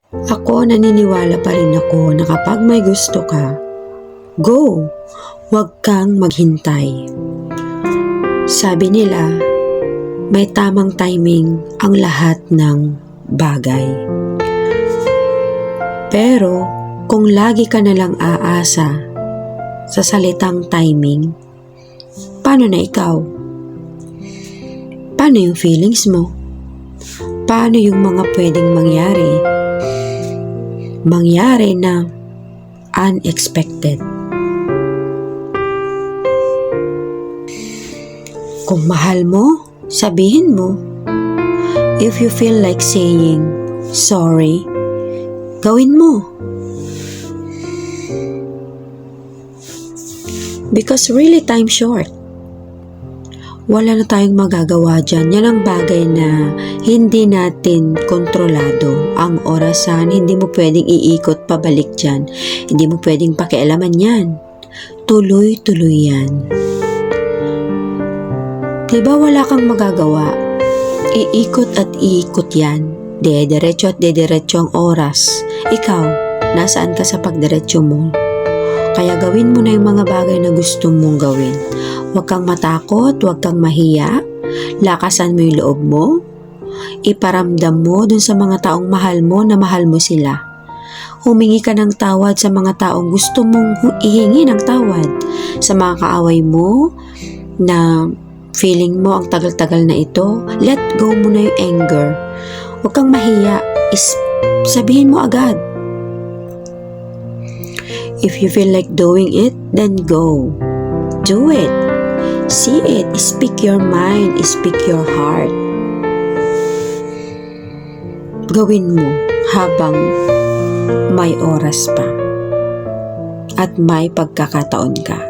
Ako naniniwala pa rin ako na kapag may gusto ka, go! Huwag kang maghintay. Sabi nila, may tamang timing ang lahat ng bagay. Pero kung lagi ka nalang aasa sa salitang timing, paano na ikaw? Paano yung feelings mo? Paano yung mga pwedeng mangyari? Mangyari na unexpected. Kung mahal mo, sabihin mo. If you feel like saying sorry, gawin mo. Because really time short. Wala na tayong magagawa dyan. Yan ang bagay na hindi natin kontrolado. Ang orasan, hindi mo pwedeng iikot pabalik dyan. Hindi mo pwedeng pakialaman yan. Tuloy-tuloy yan. Diba wala kang magagawa? Iikot at iikot yan. Dediretso at dediretso ang oras. Ikaw, nasaan ka sa pagdiretso mo? Kaya gawin mo na yung mga bagay na gusto mong gawin. Huwag kang matakot, huwag kang mahiya. Lakasan mo yung loob mo. Iparamdam mo dun sa mga taong mahal mo na mahal mo sila. Humingi ka ng tawad sa mga taong gusto mong ihingi ng tawad. Sa mga kaaway mo na feeling mo ang tagal-tagal na ito, let go mo na yung anger. Huwag kang mahiya. Sabihin mo agad. If you feel like doing it, then go. Do it. See it. Speak your mind. Speak your heart. Gawin mo habang may oras pa at may pagkakataon ka.